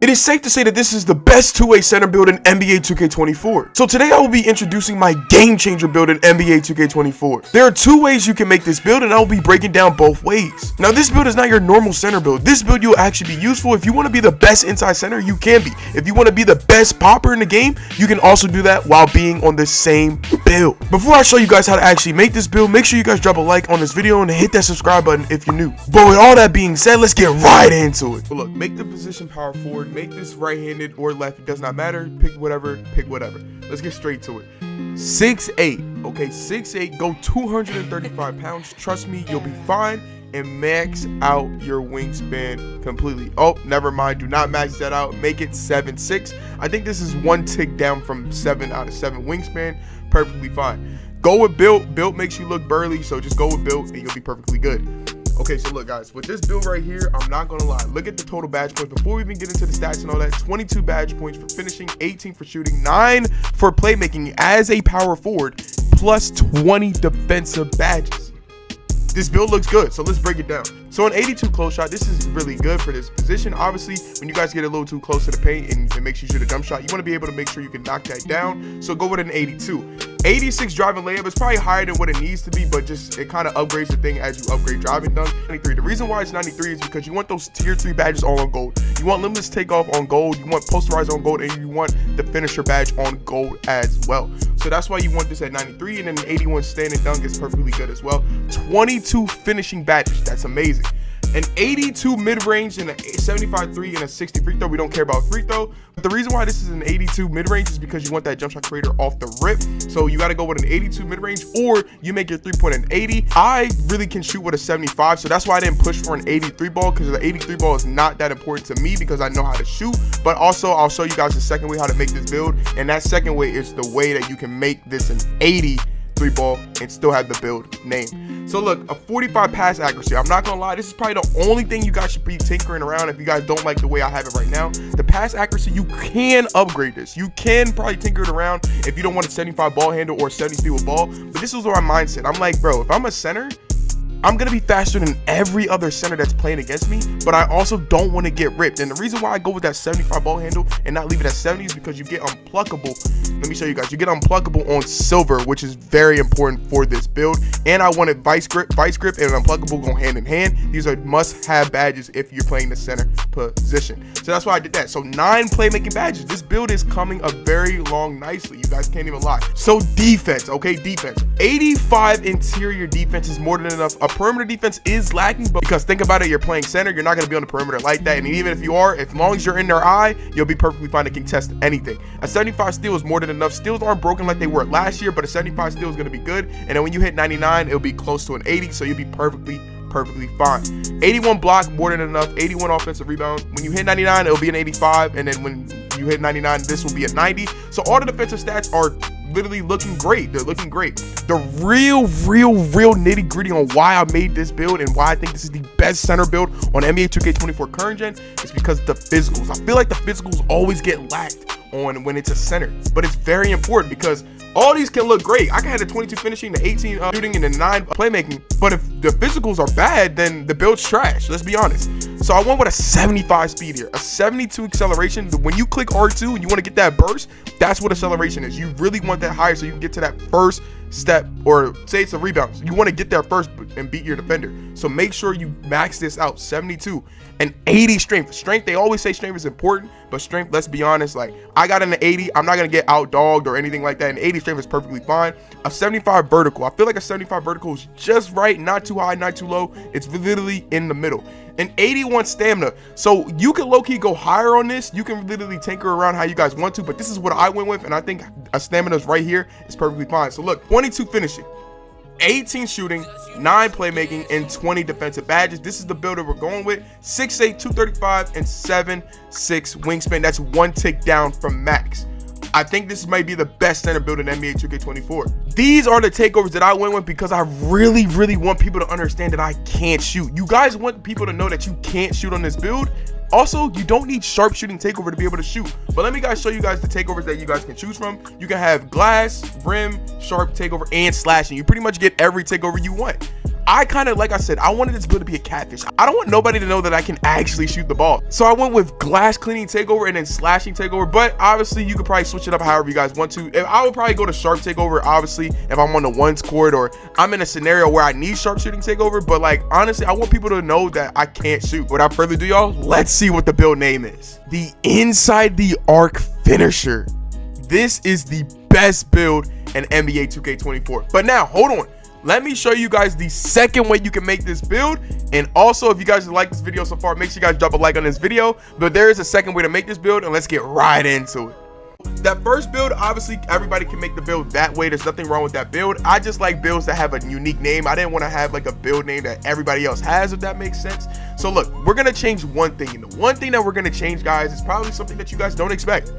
It is safe to say that this is the best two-way center build in NBA 2K24. So today I will be introducing my game changer build in NBA 2K24. There are two ways you can make this build and I will be breaking down both ways. Now this build is not your normal center build. This build will actually be useful if you want to be the best inside center, you can be. If you want to be the best popper in the game, you can also do that while being on the same build. Before I show you guys how to actually make this build, make sure you guys drop a like on this video and hit that subscribe button if you're new. But with all that being said, let's get right into it. But look, make the position power forward. Make this right-handed or left, it does not matter. Pick whatever, pick whatever. Let's get straight to it. 6'8", okay, 6'8", go 235 pounds. Trust me, you'll be fine. And max out your wingspan completely. Oh, never mind, do not max that out. Make it 7'6". I think this is one tick down from 7 out of 7 wingspan. Perfectly fine. Go with built. Built makes you look burly, so just go with built and you'll be perfectly good. Okay, so look guys, with this build right here, I'm not gonna lie, look at the total badge points. Before we even get into the stats and all that, 22 badge points for finishing, 18 for shooting, 9 for playmaking as a power forward, plus 20 defensive badges. This build looks good, so let's break it down. So an 82 close shot, this is really good for this position. Obviously, when you guys get a little too close to the paint and it makes you shoot a jump shot, you want to be able to make sure you can knock that down. So go with an 82. 86 driving layup is probably higher than what it needs to be, but just it kind of upgrades the thing as you upgrade driving dunk. 93. The reason why it's 93 is because you want those tier 3 badges all on gold. You want limitless takeoff on gold, you want posterized on gold, and you want the finisher badge on gold as well. So that's why you want this at 93, and then an 81 standing dunk is perfectly good as well. 22 finishing badges, that's amazing. An 82 mid-range and a 75 3 and a 60 free throw. We don't care about free throw. But the reason why this is an 82 mid-range is because you want that jump shot creator off the rip. So you got to go with an 82 mid-range, or you make your 3-point an 80. I really can shoot with a 75, so that's why I didn't push for an 83 ball, because the 83 ball is not that important to me because I know how to shoot. But also I'll show you guys the second way how to make this build, and that second way is the way that you can make this an 83 ball and still have the build name. So look, a 45 pass accuracy. I'm not gonna lie, this is probably the only thing you guys should be tinkering around if you guys don't like the way I have it right now. The pass accuracy, you can upgrade this. You can probably tinker it around if you don't want a 75 ball handle or 70 speed with ball. But this is my mindset. I'm like, bro, if I'm a center, I'm going to be faster than every other center that's playing against me, but I also don't want to get ripped. And the reason why I go with that 75 ball handle and not leave it at 70 is because you get unpluckable. Let me show you guys. You get unpluckable on silver, which is very important for this build. And I wanted vice grip and unpluckable go hand in hand. These are must-have badges if you're playing the center position. So that's why I did that. So 9 playmaking badges. This build is coming a very long nicely. You guys can't even lie. So defense, okay, defense. 85 interior defense is more than enough. A perimeter defense is lacking, but because think about it, you're playing center, you're not going to be on the perimeter like that. And even if you are, as long as you're in their eye, you'll be perfectly fine to contest anything. A 75 steal is more than enough. Steals aren't broken like they were last year, but a 75 steal is going to be good. And then when you hit 99, it'll be close to an 80, so you'll be perfectly fine. 81 block, more than enough. 81 offensive rebound. When you hit 99, it'll be an 85, and then when you hit 99, this will be a 90. So all the defensive stats are literally looking great. They're looking great. The real nitty gritty on why I made this build and why I think this is the best center build on NBA 2K24 current gen is because of the physicals. I feel like the physicals always get lacked on when it's a center, but it's very important because all these can look great. I can have the 22 finishing, the 18 shooting, and the 9 playmaking. But if the physicals are bad, then the build's trash. Let's be honest. So I went with a 75 speed here, a 72 acceleration. When you click R2 and you want to get that burst, that's what acceleration is. You really want that higher so you can get to that first step, or say it's a rebound. You want to get there first and beat your defender. So make sure you max this out. 72 and 80 strength. Strength, they always say strength is important, but strength, let's be honest, like I got an 80. I'm not going to get out dogged or anything like that. And 80 strength is perfectly fine. A 75 vertical. I feel like a 75 vertical is just right, not too high, not too low. It's literally in the middle. An 81 stamina. So you can low-key go higher on this. You can literally tinker around how you guys want to, but this is what I went with, and I think a stamina is right here. It's perfectly fine. So look, 22 finishing, 18 shooting, 9 playmaking, and 20 defensive badges. This is the build that we're going with. 6'8", 235, and 7'6" wingspan. That's one tick down from max. I think this might be the best center build in NBA 2K24. These are the takeovers that I went with because I really want people to understand that I can't shoot. You guys want people to know that you can't shoot on this build. Also, you don't need sharp shooting takeover to be able to shoot. But let me show you guys the takeovers that you guys can choose from. You can have glass, rim, sharp takeover, and slashing. You pretty much get every takeover you want. I kind of, like I said, I wanted this build to be a catfish. I don't want nobody to know that I can actually shoot the ball. So I went with glass cleaning takeover and then slashing takeover, but obviously you could probably switch it up however you guys want to. I would probably go to sharp takeover, obviously, if I'm on the ones court or I'm in a scenario where I need sharp shooting takeover. But like, honestly, I want people to know that I can't shoot. Without further ado, y'all, let's see what the build name is. The inside the arc finisher. This is the best build in NBA 2K24. But now, hold on. Let me show you guys the second way you can make this build. And also, if you guys like this video so far, make sure you guys drop a like on this video. But there is a second way to make this build, and let's get right into it. That first build, obviously everybody can make the build that way. There's nothing wrong with that build. I just like builds that have a unique name. I didn't want to have like a build name that everybody else has, if that makes sense. So look, we're gonna change one thing, and the one thing that we're gonna change, guys, is probably something that you guys don't expect.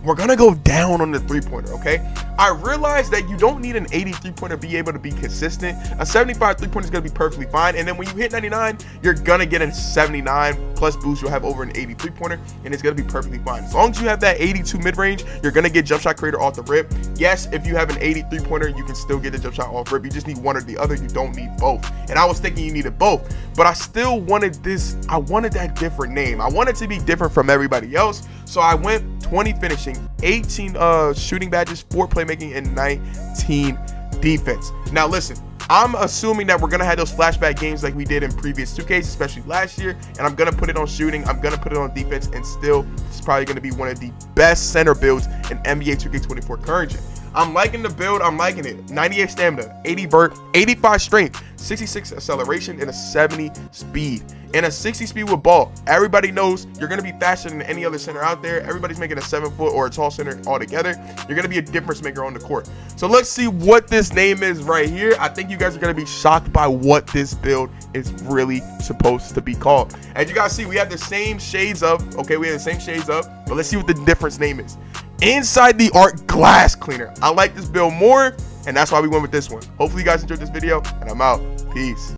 We're gonna go down on the three-pointer, okay? I realize that you don't need an 80 three-pointer to be able to be consistent. A 75 three-pointer is gonna be perfectly fine, and then when you hit 99, you're gonna get a 79 plus boost. You'll have over an 80 three-pointer, and it's gonna be perfectly fine. As long as you have that 82 mid-range, you're gonna get jump shot creator off the rip. Yes, if you have an 80 three-pointer, you can still get a jump shot off rip. You just need one or the other. You don't need both. And I was thinking you needed both, but I still wanted this. I wanted that different name. I wanted to be different from everybody else, so I went 20 finishing, 18 shooting badges, 4 playmaking, and 19 defense. Now listen, I'm assuming that we're gonna have those flashback games like we did in previous 2Ks, especially last year, and I'm gonna put it on shooting, I'm gonna put it on defense, and still it's probably gonna be one of the best center builds in NBA 2K24 current gen. I'm liking the build, I'm liking it. 98 stamina, 80 vert, 85 strength, 66 acceleration, and a 70 speed. And a 60 speed with ball. Everybody knows you're going to be faster than any other center out there. Everybody's making a 7-foot or a tall center altogether. You're going to be a difference maker on the court. So let's see what this name is right here. I think you guys are going to be shocked by what this build is really supposed to be called. As you guys see, we have the same shades of, okay, we have the same shades of, but let's see what the difference name is. Inside the arc glass cleaner. I like this build more, and that's why we went with this one. Hopefully you guys enjoyed this video, and I'm out. Peace.